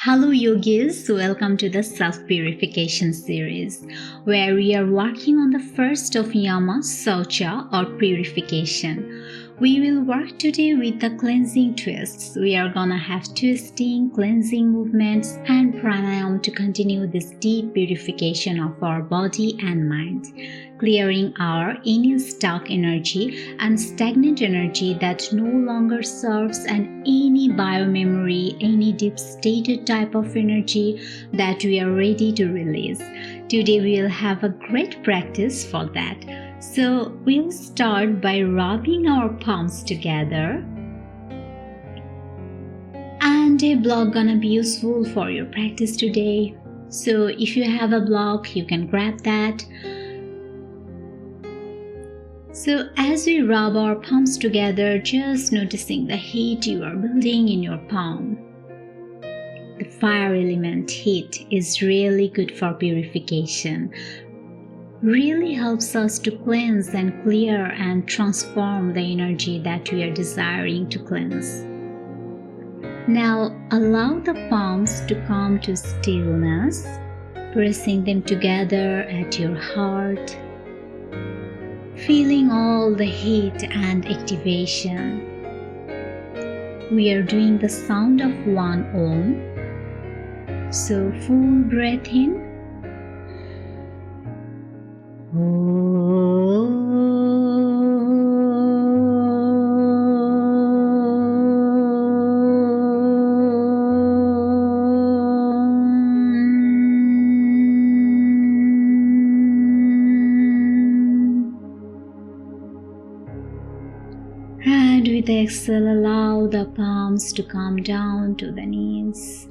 Hello yogis, welcome to the self-purification series where we are working on the first of Niyama, Saucha or purification. We will work today with the cleansing twists. We are gonna have twisting, cleansing movements and pranayama to continue this deep purification of our body and mind, clearing our any stuck energy and stagnant energy that no longer serves, and any biomemory, any deep stated type of energy that we are ready to release. Today we will have a great practice for that. So we'll start by rubbing our palms together, and a block gonna be useful for your practice today. So if you have a block, you can grab that. So as we rub our palms together, just noticing the heat you are building in your palm. The fire element heat is really good for purification. Really helps us to cleanse and clear and transform the energy that we are desiring to cleanse. Now allow the palms to come to stillness, pressing them together at your heart, feeling all the heat and activation. We are doing the sound of one Om. So full breath in. And with the exhale, allow the palms to come down to the knees.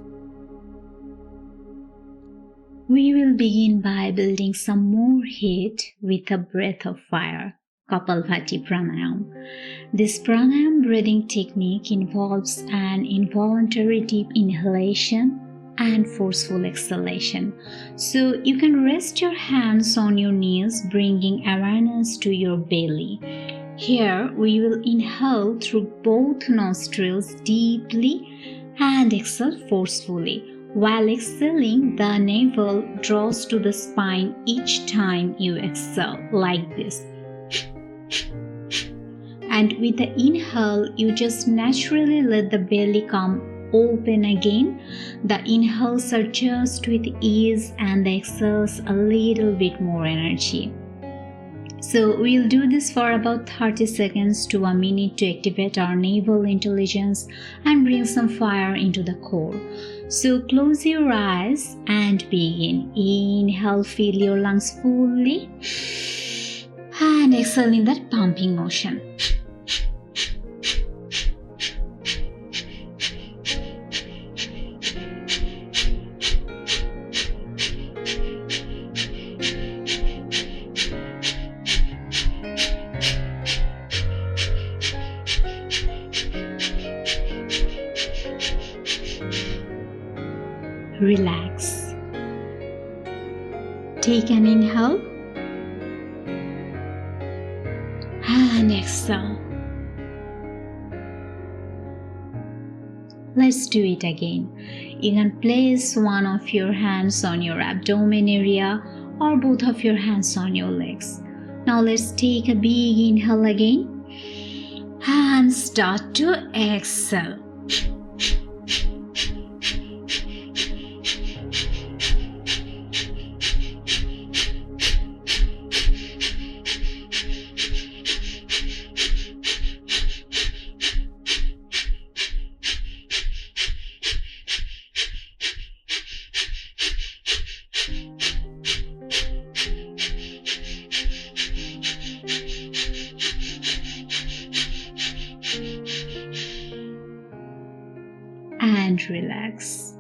We will begin by building some more heat with a breath of fire, Kapalbhati Pranayama. This pranayama breathing technique involves an involuntary deep inhalation and forceful exhalation. So you can rest your hands on your knees, bringing awareness to your belly. Here we will inhale through both nostrils deeply and exhale forcefully. While exhaling, the navel draws to the spine each time you exhale, like this. And with the inhale, you just naturally let the belly come open again. The inhales are just with ease and the exhales a little bit more energy. So we'll do this for about 30 seconds to a minute to activate our naval intelligence and bring some fire into the core. So close your eyes and begin. Inhale, fill your lungs fully and exhale in that pumping motion. Relax. Take an inhale and exhale. Let's do it again. You can place one of your hands on your abdomen area or both of your hands on your legs. Now let's take a big inhale again and start to exhale. And relax.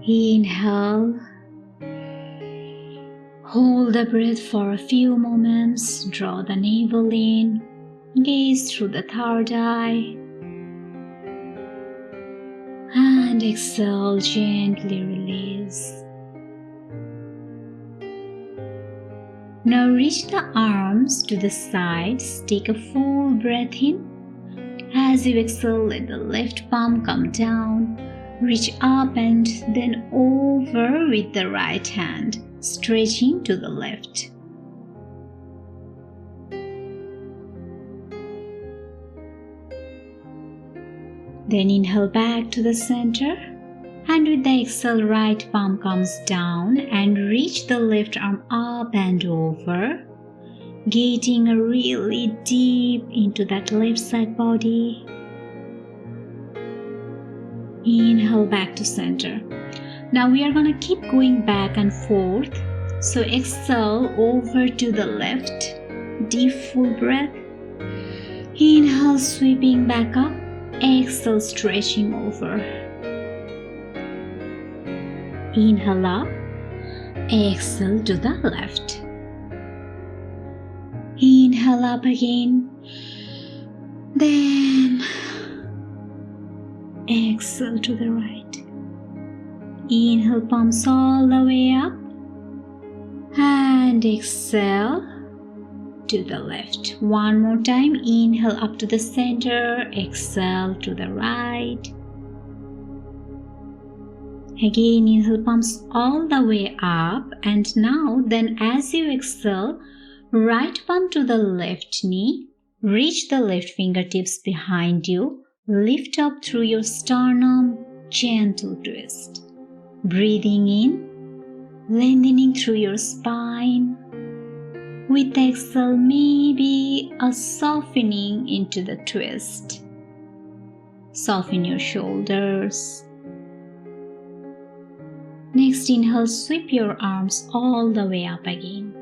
Inhale. Hold the breath for a few moments. Draw the navel in. Gaze through the third eye. And exhale, gently release. Now reach the arms to the sides. Take a full breath in. As you exhale, let the left palm come down Reach up and then over with the right hand, stretching to the left. Then inhale back to the center, and with the exhale, right palm comes down and reach the left arm up and over, getting really deep into that left side body. Inhale back to center. Now we are going to keep going back and forth. So exhale over to the left. Deep full breath. Inhale, sweeping back up. Exhale, stretching over. Inhale up. Exhale to the left. Inhale up again. Then exhale to the right. Inhale, palms all the way up. And exhale to the left. One more time. Inhale up to the center. Exhale to the right. Again, inhale, palms all the way up. And now, then as you exhale, right palm to the left knee. Reach the left fingertips behind you. Lift up through your sternum. Gentle twist. Breathing in, lengthening through your spine. With the exhale, maybe a softening into the twist. Soften your shoulders. Next, inhale, sweep your arms all the way up again.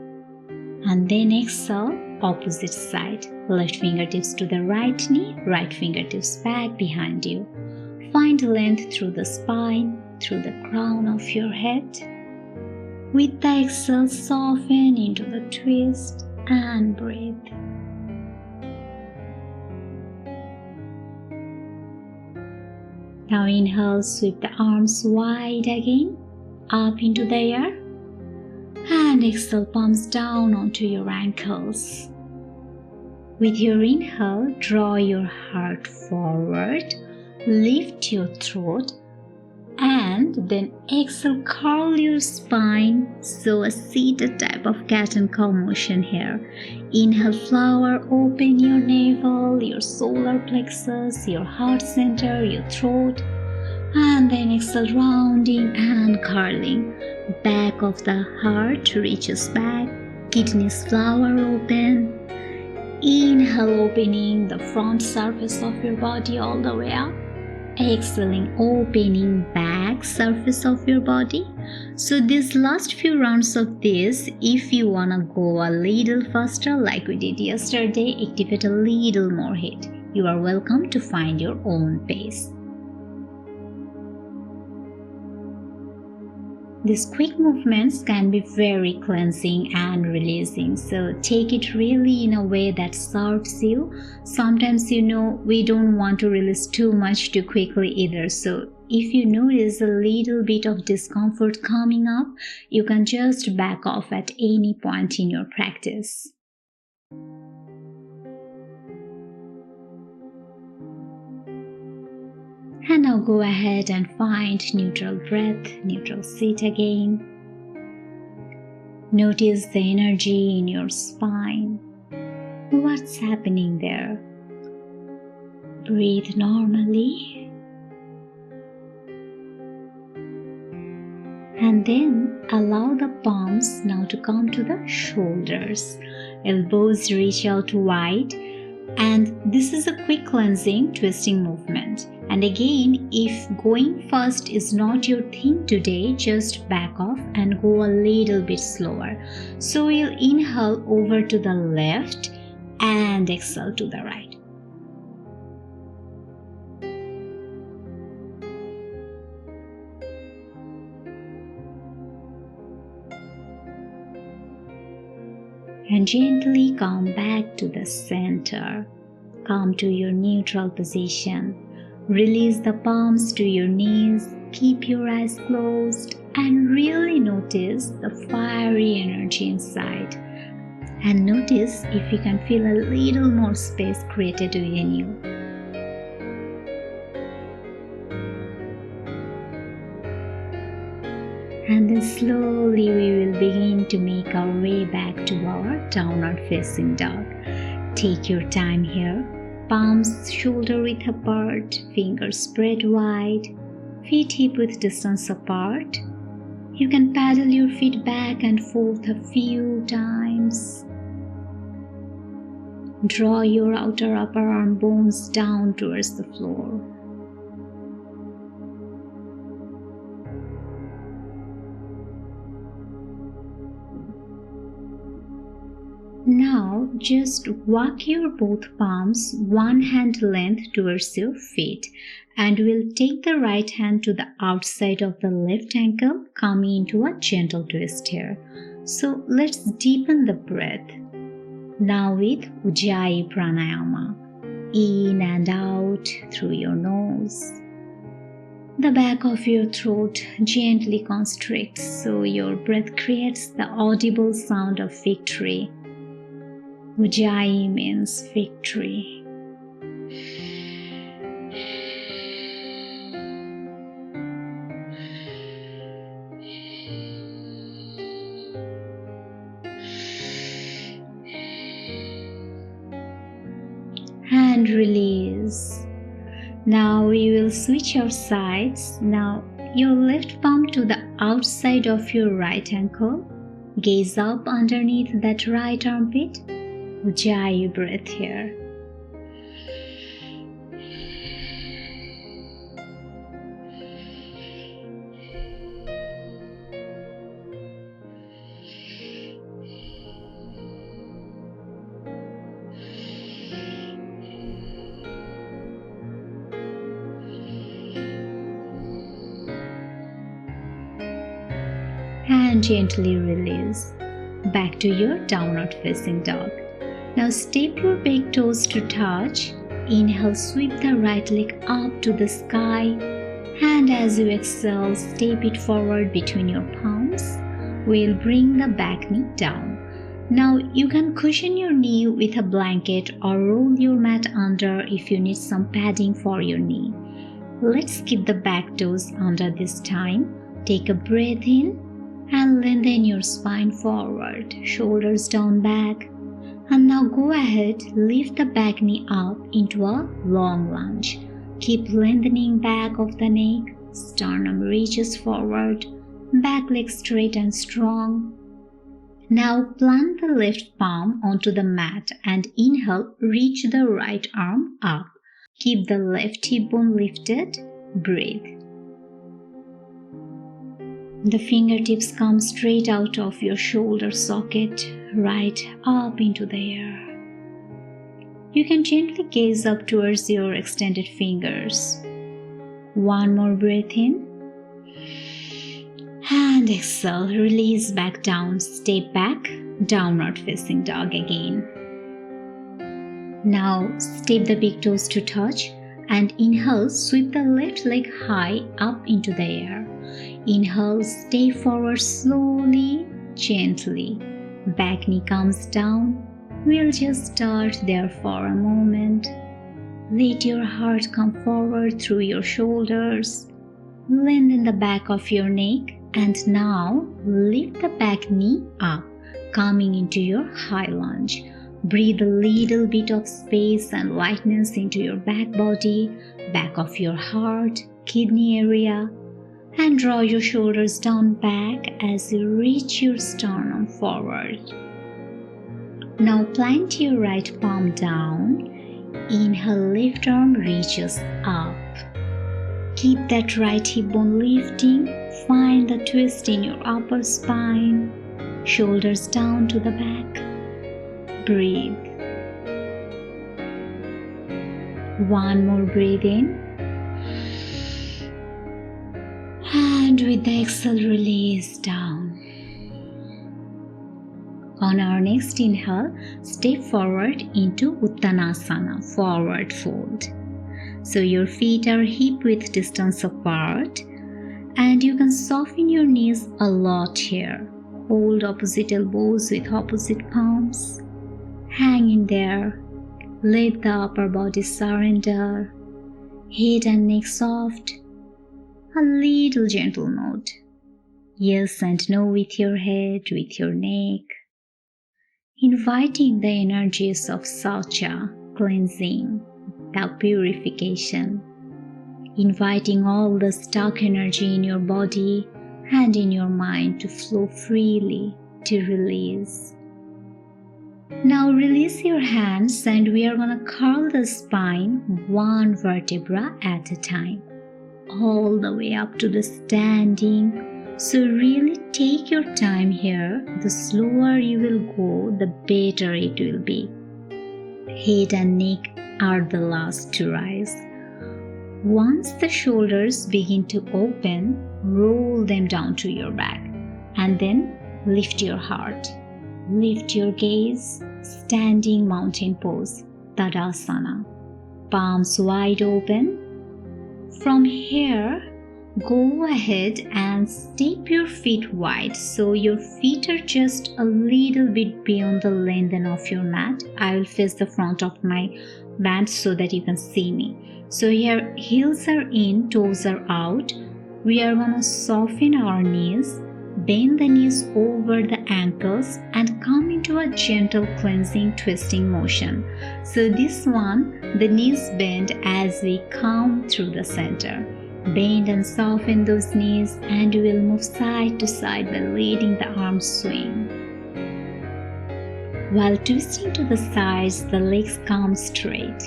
And then exhale, opposite side. Left fingertips to the right knee, right fingertips back behind you. Find length through the spine, through the crown of your head. With the exhale, soften into the twist and breathe. Now inhale, sweep the arms wide again, up into the air. And exhale, palms down onto your ankles. With your inhale, draw your heart forward, lift your throat, and then exhale, curl your spine, so a seated type of cat and cow motion here. Inhale, flower, open your navel, your solar plexus, your heart center, your throat, and then exhale, rounding and curling. Back of the heart reaches back, kidneys flower open. Inhale, opening the front surface of your body all the way up. Exhaling, opening back surface of your body. So these last few rounds of this, if you wanna go a little faster like we did yesterday, activate a little more heat. You are welcome to find your own pace. These quick movements can be very cleansing and releasing, so take it really in a way that serves you. Sometimes we don't want to release too much too quickly either, so if you notice a little bit of discomfort coming up, you can just back off at any point in your practice. And now go ahead and find neutral breath, neutral seat again. Notice the energy in your spine. What's happening there? Breathe normally. And then allow the palms now to come to the shoulders. Elbows reach out wide. And this is a quick cleansing, twisting movement. And again, if going fast is not your thing today, just back off and go a little bit slower. So we'll inhale over to the left and exhale to the right. And gently come back to the center. Come to your neutral position. Release the palms to your knees. Keep your eyes closed and really notice the fiery energy inside. And notice if you can feel a little more space created within you. And then slowly we will begin to make our way back to our downward facing dog. Take your time here. Palms shoulder width apart, fingers spread wide, feet hip width distance apart. You can paddle your feet back and forth a few times. Draw your outer upper arm bones down towards the floor. Now just walk your both palms one hand length towards your feet, and we'll take the right hand to the outside of the left ankle, coming into a gentle twist here. So let's deepen the breath. Now with Ujjayi pranayama, in and out through your nose. The back of your throat gently constricts, so your breath creates the audible sound of victory. Ujjayi means victory. And release. Now we will switch our sides. Now your left palm to the outside of your right ankle. Gaze up underneath that right armpit. Ujjayi breath here. And gently release. Back to your downward facing dog. Now step your big toes to touch. Inhale, sweep the right leg up to the sky. And as you exhale, step it forward between your palms. We'll bring the back knee down. Now you can cushion your knee with a blanket or roll your mat under if you need some padding for your knee. Let's keep the back toes under this time. Take a breath in and lengthen your spine forward, shoulders down back. And now go ahead, lift the back knee up into a long lunge. Keep lengthening back of the neck, sternum reaches forward, back leg straight and strong. Now plant the left palm onto the mat and inhale, reach the right arm up. Keep the left hip bone lifted, breathe. The fingertips come straight out of your shoulder socket, right up into the air. You can gently gaze up towards your extended fingers. One more breath in. And exhale, release back down, step back, downward facing dog again. Now step the big toes to touch and inhale, sweep the left leg high up into the air. Inhale, stay forward slowly, gently. Back knee comes down. We'll just start there for a moment. Let your heart come forward through your shoulders. Lengthen the back of your neck and now lift the back knee up, coming into your high lunge. Breathe a little bit of space and lightness into your back body, back of your heart, kidney area. And draw your shoulders down back as you reach your sternum forward. Now plant your right palm down. Inhale, left arm reaches up. Keep that right hip bone lifting. Find the twist in your upper spine. Shoulders down to the back. Breathe. One more breath in. And with the exhale, release down. On our next inhale, step forward into Uttanasana, forward fold. So your feet are hip width distance apart and you can soften your knees a lot here. Hold opposite elbows with opposite palms. Hang in there. Let the upper body surrender. Head and neck soft. A little gentle nod. Yes and no with your head, with your neck. Inviting the energies of Saucha, cleansing, self-purification. Inviting all the stuck energy in your body and in your mind to flow freely, to release. Now release your hands and we are going to curl the spine one vertebra at a time, all the way up to the standing. So really take your time here. The slower you will go, the better it will be. Head and neck are the last to rise. Once the shoulders begin to open, roll them down to your back and then lift your heart. Lift your gaze, standing mountain pose, Tadasana. Palms wide open. From here, go ahead and step your feet wide so your feet are just a little bit beyond the length of your mat. I will face the front of my mat so that you can see me. So here, heels are in, toes are out. We are going to soften our knees, bend the knees over the ankles and come into a gentle cleansing twisting motion. So this one, the knees bend as we come through the center. Bend and soften those knees and we'll move side to side by letting the arms swing. While twisting to the sides, the legs come straight.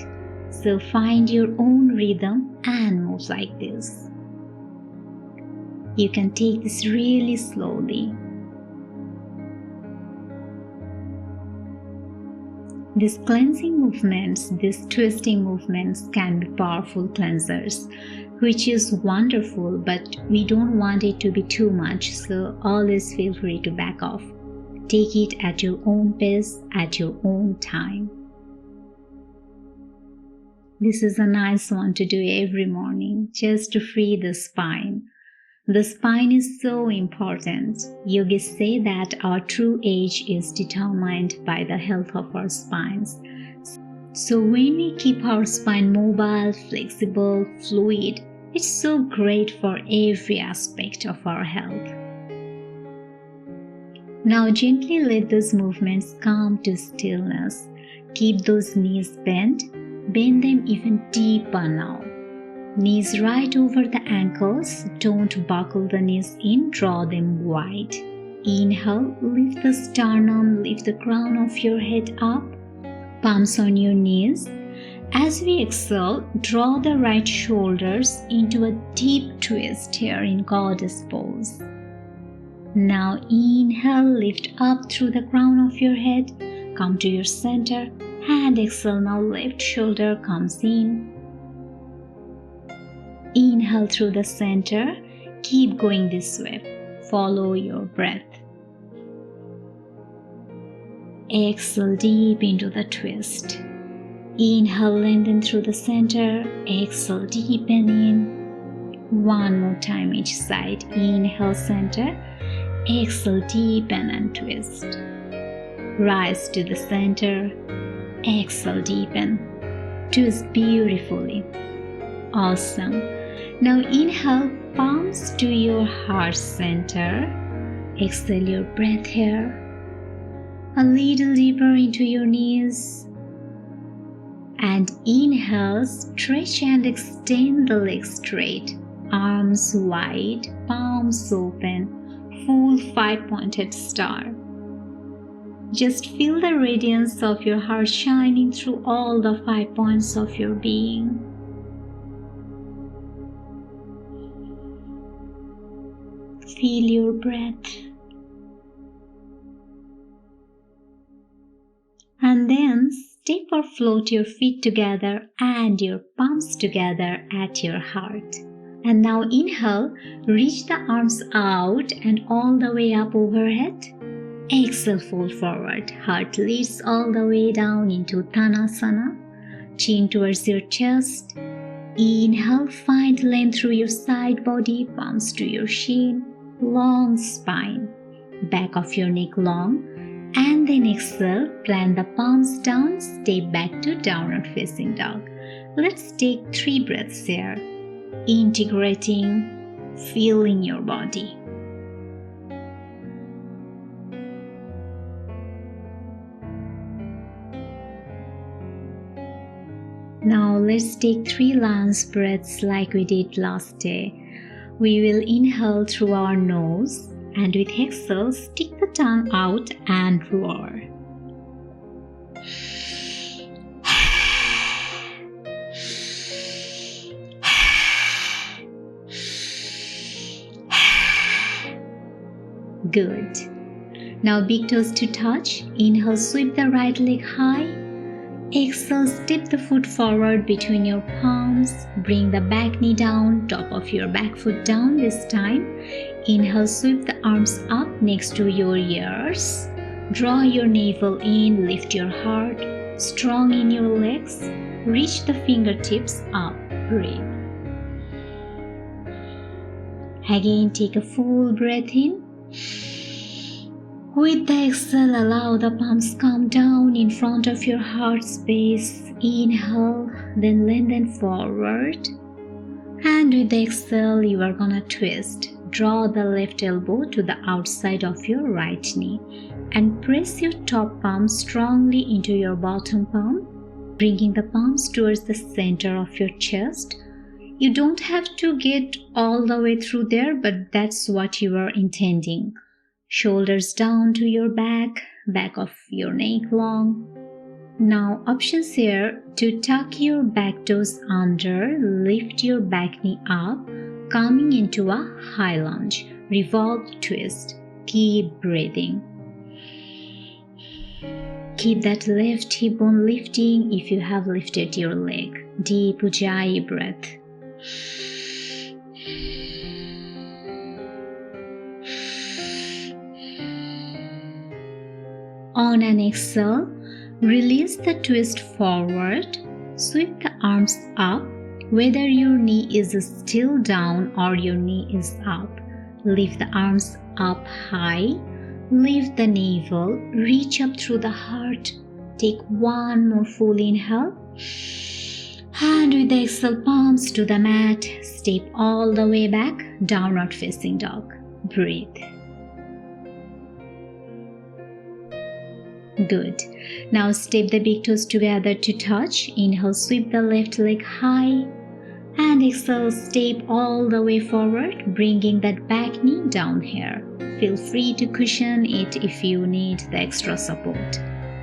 So find your own rhythm and move like this. You can take this really slowly. These cleansing movements, these twisting movements can be powerful cleansers, which is wonderful, but we don't want it to be too much, so always feel free to back off. Take it at your own pace, at your own time. This is a nice one to do every morning, just to free the spine. The spine is so important. Yogis say that our true age is determined by the health of our spines. So when we keep our spine mobile, flexible, fluid, it's so great for every aspect of our health. Now gently let those movements come to stillness. Keep those knees bent. Bend them even deeper now. Knees right over the ankles. Don't buckle the knees in, draw them wide. Inhale, lift the sternum, lift the crown of your head up. Palms on your knees. As we exhale, draw the right shoulders into a deep twist here in goddess pose. Now inhale, lift up through the crown of your head. Come to your center and exhale. Now left shoulder comes in. Inhale through the center. Keep going this way. Follow your breath. Exhale deep into the twist. Inhale, lengthen through the center. Exhale, deepen in. One more time each side. Inhale, center. Exhale, deepen and twist. Rise to the center. Exhale, deepen. Twist beautifully. Awesome. Now inhale, palms to your heart center. Exhale your breath here. A little deeper into your knees. And inhale, stretch and extend the legs straight. Arms wide, palms open, full 5-pointed star. Just feel the radiance of your heart shining through all the 5 points of your being. Feel your breath. And then step or float your feet together and your palms together at your heart. And now inhale, reach the arms out and all the way up overhead. Exhale, fold forward. Heart leads all the way down into Uttanasana. Chin towards your chest. Inhale, find length through your side body, palms to your shin. Long spine. Back of your neck long. And then exhale, plant the palms down, step back to downward facing dog. Let's take 3 breaths here. Integrating, feeling your body. Now let's take 3 lunge breaths like we did last day. We will inhale through our nose and with exhale, stick the tongue out and roar. Good. Now big toes to touch. Inhale, sweep the right leg high. Exhale, step the foot forward between your palms. Bring the back knee down, top of your back foot down this time. Inhale, sweep the arms up next to your ears. Draw your navel in, lift your heart. Strong in your legs. Reach the fingertips up. Breathe. Again, take a full breath in. With the exhale, allow the palms come down in front of your heart space. Inhale, then lengthen forward. And with the exhale, you are gonna twist. Draw the left elbow to the outside of your right knee and press your top palm strongly into your bottom palm, bringing the palms towards the center of your chest. You don't have to get all the way through there, but that's what you are intending. Shoulders down to your back of your neck long. Now options here to tuck your back toes under, lift your back knee up, coming into a high lunge, revolved twist. Keep breathing. Keep that left hip bone lifting if you have lifted your leg. Deep Ujjayi breath. On an exhale, release the twist forward. Sweep the arms up, whether your knee is still down or your knee is up. Lift the arms up high. Lift the navel. Reach up through the heart. Take one more full inhale. And with the exhale, palms to the mat. Step all the way back, downward facing dog. Breathe. Good. Now step the big toes together to touch. Inhale, sweep the left leg high. And exhale, step all the way forward, bringing that back knee down here. Feel free to cushion it if you need the extra support.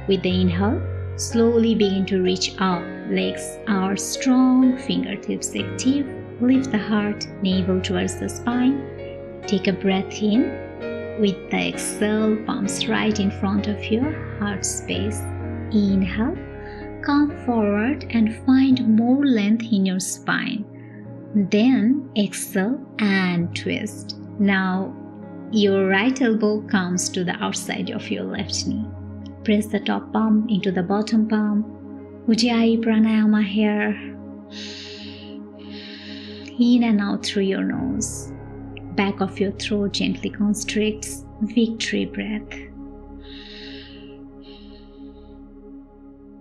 With the inhale, slowly begin to reach up. Legs are strong, fingertips active. Lift the heart, navel towards the spine. Take a breath in. With the exhale, palms right in front of your heart space. Inhale, come forward and find more length in your spine. Then exhale and twist. Now your right elbow comes to the outside of your left knee. Press the top palm into the bottom palm. Ujjayi pranayama here. In and out through your nose. Back of your throat gently constricts. Victory breath.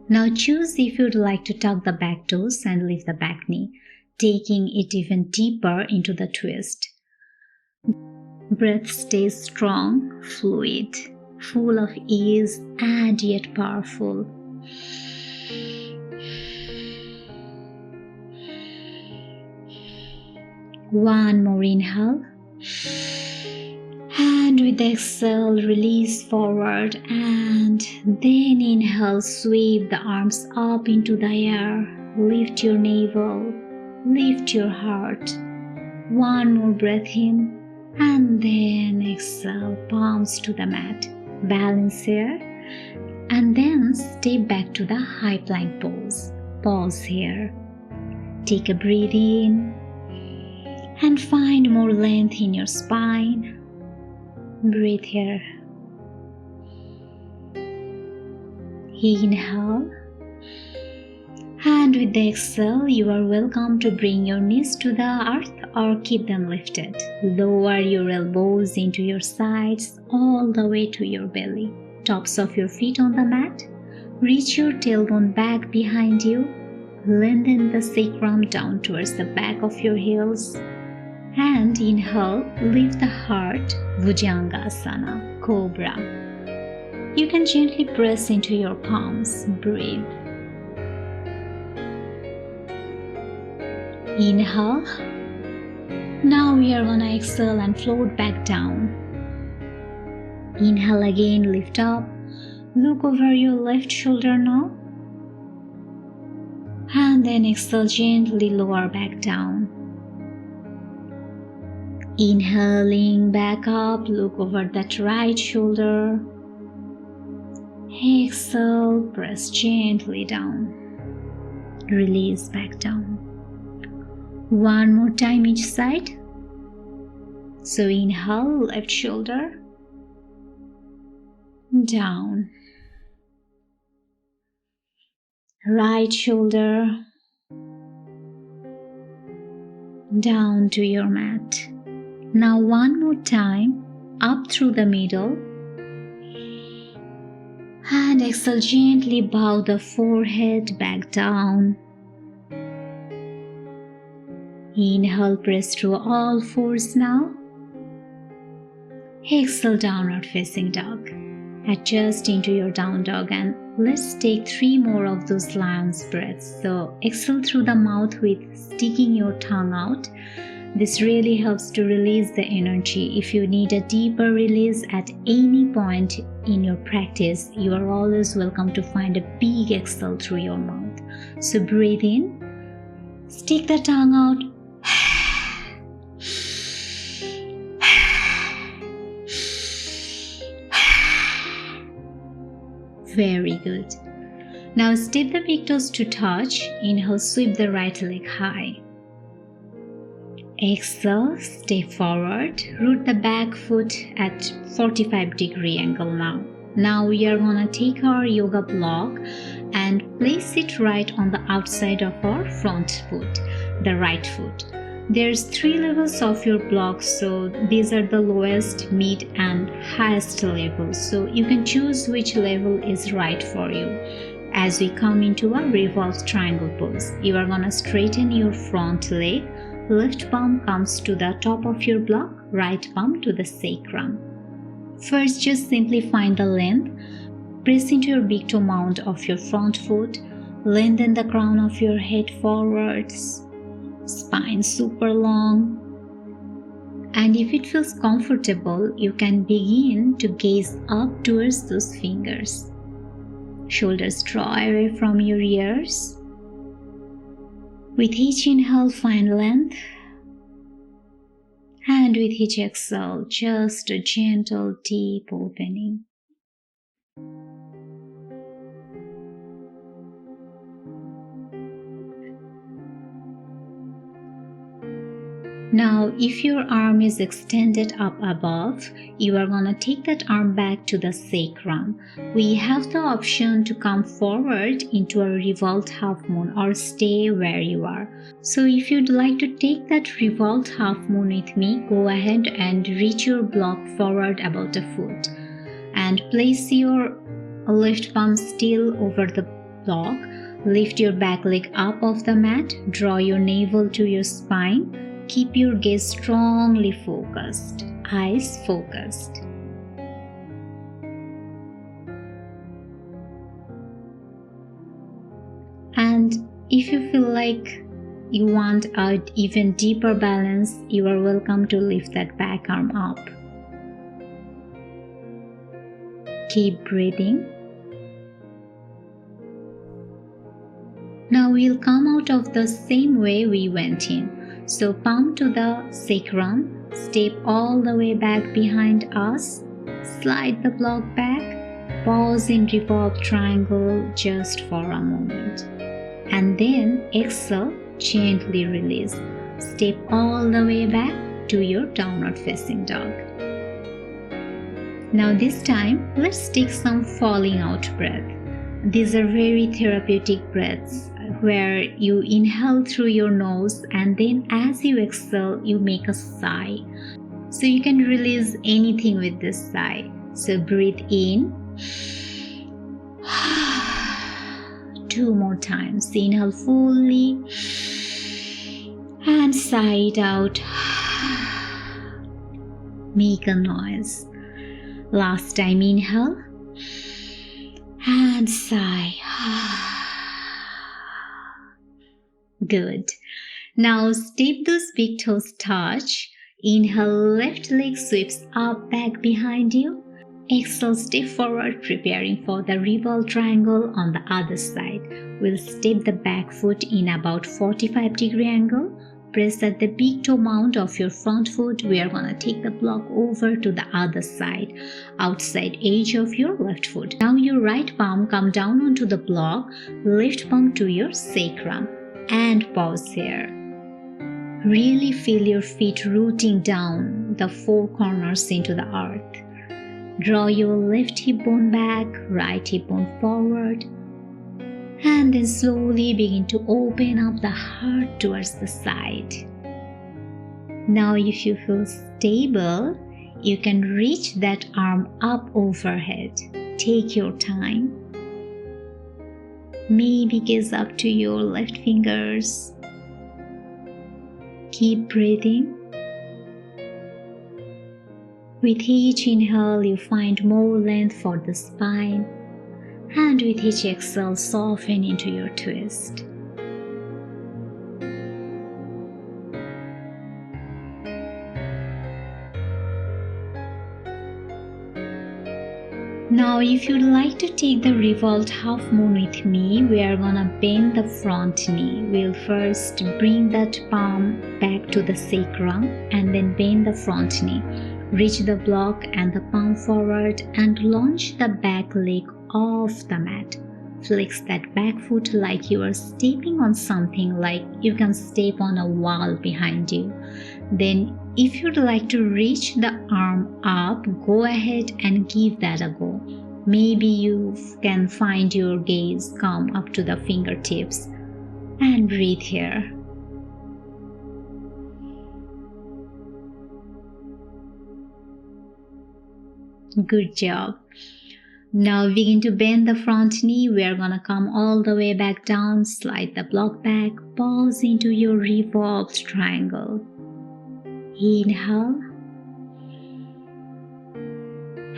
Now choose if you'd like to tuck the back toes and lift the back knee, taking it even deeper into the twist. Breath stays strong, fluid, full of ease and yet powerful. One more inhale. And with the exhale, release forward and then inhale, sweep the arms up into the air. Lift your navel, lift your heart. One more breath in and then exhale, palms to the mat. Balance here and then step back to the high plank pose. Pause here. Take a breath in and find more length in your spine. Breathe here. Inhale. And with the exhale, you are welcome to bring your knees to the earth or keep them lifted. Lower your elbows into your sides all the way to your belly. Tops of your feet on the mat. Reach your tailbone back behind you. Lengthen the sacrum down towards the back of your heels. And inhale, lift the heart, Bhujangasana, cobra. You can gently press into your palms. Breathe. Inhale. Now we are gonna exhale and float back down. Inhale again, lift up. Look over your left shoulder now. And then exhale, gently lower back down. Inhaling back up, look over that right shoulder. Exhale, press gently down. Release back down. One more time each side. So inhale, left shoulder. Down. Right shoulder. Down to your mat. Now one more time, up through the middle. And exhale, gently bow the forehead back down. Inhale, press through all fours now. Exhale, downward facing dog. Adjust into your down dog and let's take 3 more of those lion's breaths. So exhale through the mouth with sticking your tongue out. This really helps to release the energy. If you need a deeper release at any point in your practice, you are always welcome to find a big exhale through your mouth. So breathe in, stick the tongue out. Very good. Now step the big toes to touch. Inhale, sweep the right leg high. Exhale, step forward. Root the back foot at 45-degree angle now. Now we are gonna take our yoga block and place it right on the outside of our front foot, the right foot. There's 3 levels of your block, so these are the lowest, mid and highest levels. So you can choose which level is right for you. As we come into a revolved triangle pose, you are gonna straighten your front leg. Left palm comes to the top of your block, right palm to the sacrum. First, just simply find the length. Press into your big toe mound of your front foot. Lengthen the crown of your head forwards. Spine super long. And if it feels comfortable, you can begin to gaze up towards those fingers. Shoulders draw away from your ears. With each inhale, find length. And with each exhale, just a gentle, deep opening. Now, if your arm is extended up above, you are going to take that arm back to the sacrum. We have the option to come forward into a revolved half moon or stay where you are. So if you'd like to take that revolved half moon with me, go ahead and reach your block forward about a foot. And place your left palm still over the block. Lift your back leg up off the mat. Draw your navel to your spine. Keep your gaze strongly focused, eyes focused. And if you feel like you want an even deeper balance, you are welcome to lift that back arm up. Keep breathing. Now we'll come out of the same way we went in. So palm to the sacrum, step all the way back behind us, slide the block back, pause in revolved triangle just for a moment. And then exhale, gently release. Step all the way back to your downward facing dog. Now this time, let's take some falling out breath. These are very therapeutic breaths where you inhale through your nose and then as you exhale, you make a sigh. So you can release anything with this sigh. So breathe in. 2 more times. Inhale fully and sigh it out. Make a noise. Last time, inhale and sigh. Good. Now step those big toes touch. Inhale, left leg sweeps up back behind you. Exhale, step forward, preparing for the revolved triangle on the other side. We'll step the back foot in about 45-degree angle. Press at the big toe mount of your front foot. We are going to take the block over to the other side, outside edge of your left foot. Now your right palm come down onto the block, left palm to your sacrum, and pause here. Really feel your feet rooting down the four corners into the earth. Draw your left hip bone back, right hip bone forward, and then slowly begin to open up the heart towards the side. Now if you feel stable, you can reach that arm up overhead. Take your time. Maybe gaze up to your left fingers. Keep breathing. With each inhale, you find more length for the spine, and with each exhale, soften into your twist. Now, if you'd like to take the revolved half moon with me, we are gonna bend the front knee. We'll first bring that palm back to the sacrum and then bend the front knee. Reach the block and the palm forward and launch the back leg off the mat. Flex that back foot like you are stepping on something, like you can step on a wall behind you. Then if you'd like to reach the arm up, go ahead and give that a go. Maybe you can find your gaze come up to the fingertips and breathe here. Good job. Now begin to bend the front knee. We are gonna come all the way back down, slide the block back, pause into your revolved triangle. Inhale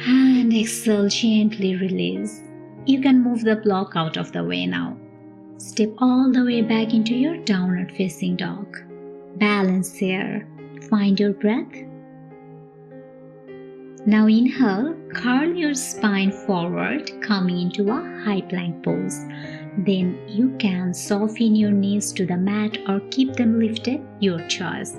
and exhale, gently release. You can move the block out of the way now. Step all the way back into your downward facing dog. Balance here. Find your breath. Now inhale, curl your spine forward, coming into a high plank pose. Then you can soften your knees to the mat or keep them lifted, your choice.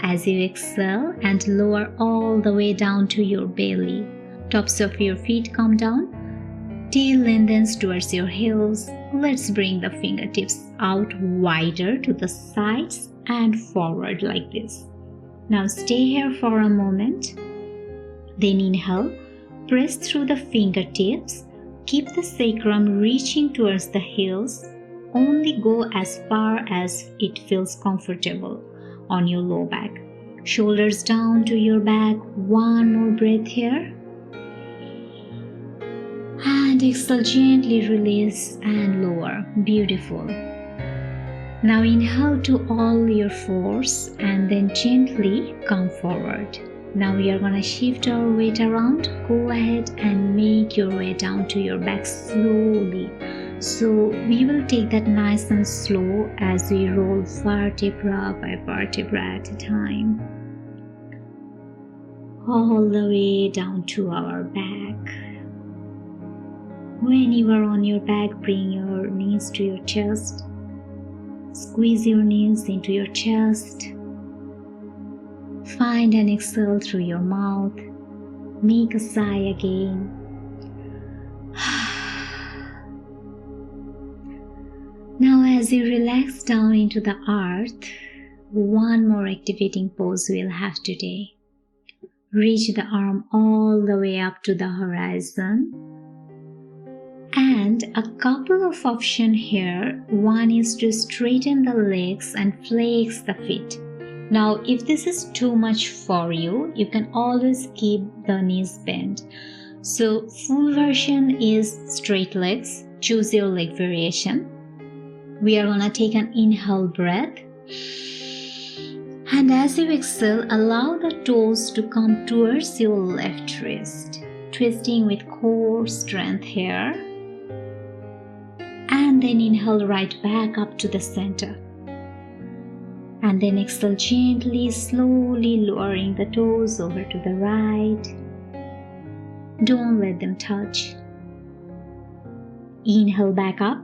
As you exhale and lower all the way down to your belly. Tops of your feet come down. Tail lengthens towards your heels. Let's bring the fingertips out wider to the sides and forward like this. Now stay here for a moment. Then inhale, press through the fingertips, keep the sacrum reaching towards the heels, only go as far as it feels comfortable on your low back. Shoulders down to your back, one more breath here. And exhale, gently release and lower. Beautiful. Now inhale to all your fours and then gently come forward. Now we are going to shift our weight around. Go ahead and make your way down to your back slowly. So we will take that nice and slow as we roll vertebra by vertebra at a time. All the way down to our back. When you are on your back, bring your knees to your chest. Squeeze your knees into your chest. Find and exhale through your mouth. Make a sigh again. Now as you relax down into the earth, one more activating pose we'll have today. Reach the arm all the way up to the horizon. And a couple of options here. One is to straighten the legs and flex the feet. Now, if this is too much for you, you can always keep the knees bent. So, full version is straight legs. Choose your leg variation. We are gonna take an inhale breath. And as you exhale, allow the toes to come towards your left wrist. Twisting with core strength here. And then inhale right back up to the center. And then exhale gently, slowly lowering the toes over to the right. Don't let them touch. Inhale back up.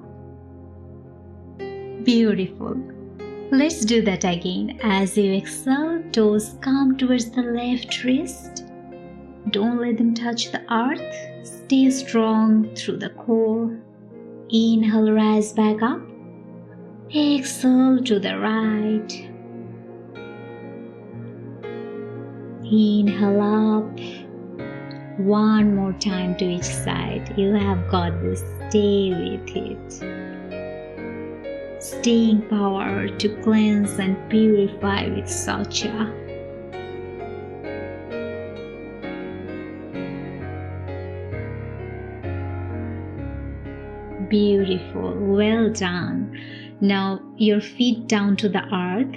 Beautiful. Let's do that again. As you exhale, toes come towards the left wrist. Don't let them touch the earth. Stay strong through the core. Inhale, rise back up. Exhale to the right. Inhale up. One more time to each side. You have got this. Stay with it. Stay empowered to cleanse and purify with Saucha. Beautiful. Well done. Now your feet down to the earth,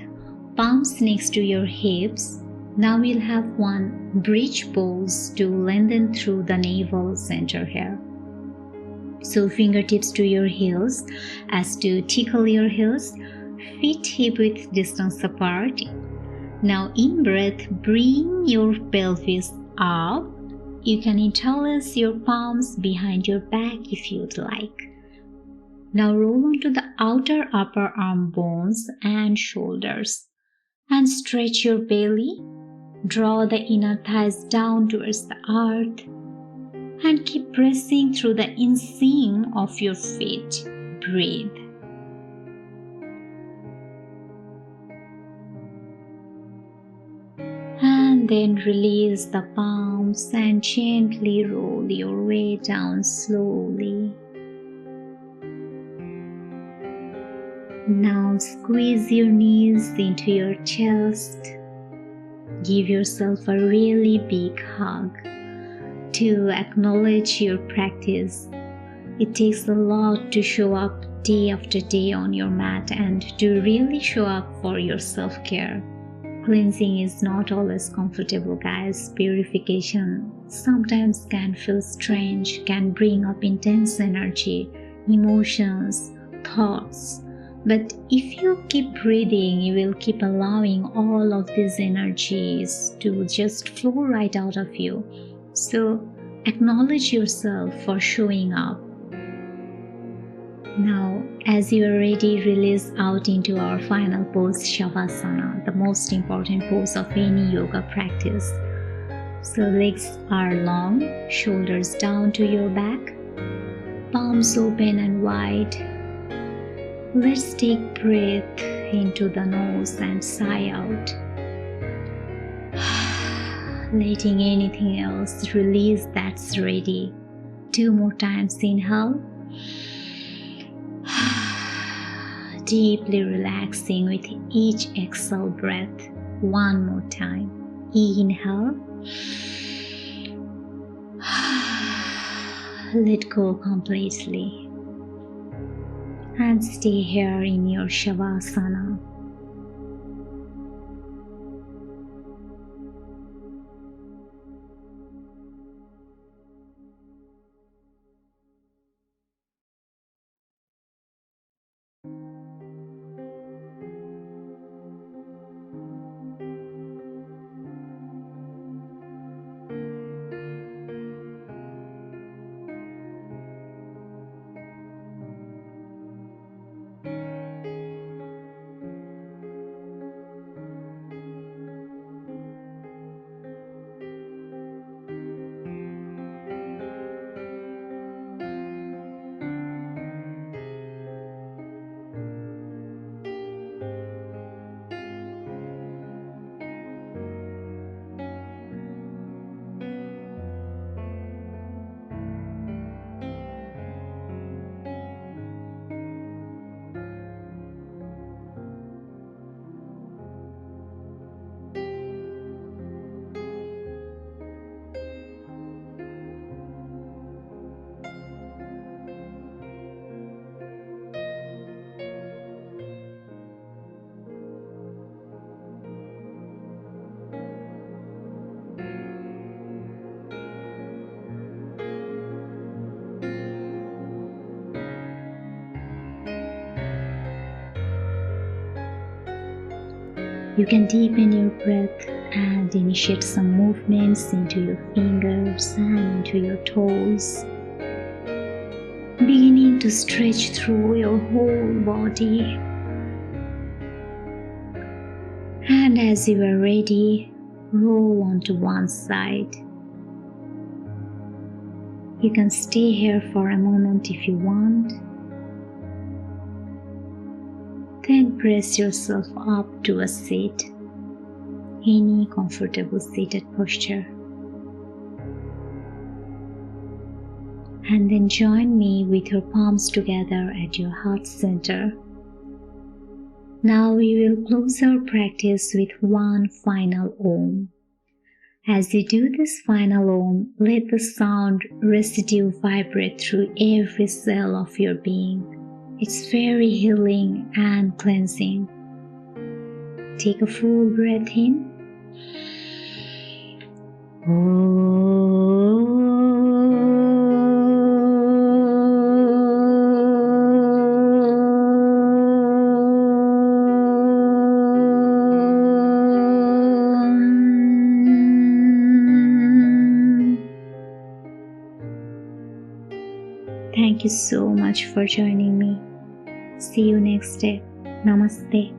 palms next to your hips. Now we'll have one bridge pose to lengthen through the navel center here. So fingertips to your heels as to tickle your heels, feet hip width distance apart. Now in breath, bring your pelvis up. You can interlace your palms behind your back if you'd like. Now roll onto the outer upper arm bones and shoulders and stretch your belly. Draw the inner thighs down towards the earth and keep pressing through the inseam of your feet. Breathe. And then release the palms and gently roll your way down slowly. Now squeeze your knees into your chest. Give yourself a really big hug to acknowledge your practice. It takes a lot to show up day after day on your mat and to really show up for your self-care. Cleansing is not always comfortable, guys. Purification sometimes can feel strange, can bring up intense energy, emotions, thoughts. But if you keep breathing, you will keep allowing all of these energies to just flow right out of you. So acknowledge yourself for showing up. Now, as you are ready, release out into our final pose, Shavasana, the most important pose of any yoga practice. So legs are long, shoulders down to your back, palms open and wide. Let's take breath into the nose and sigh out. Letting anything else release that's ready. 2 more times. Inhale. Deeply relaxing with each exhale breath. 1 more time. Inhale. Let go completely. And stay here in your Shavasana. You can deepen your breath and initiate some movements into your fingers and into your toes, beginning to stretch through your whole body. And as you are ready, roll onto one side. You can stay here for a moment if you want. Then press yourself up to a seat, any comfortable seated posture. And then join me with your palms together at your heart center. Now we will close our practice with one final Om. As you do this final Om, let the sound residue vibrate through every cell of your being. It's very healing and cleansing. Take a full breath in. Thank you so much for joining me. See you next day. Namaste.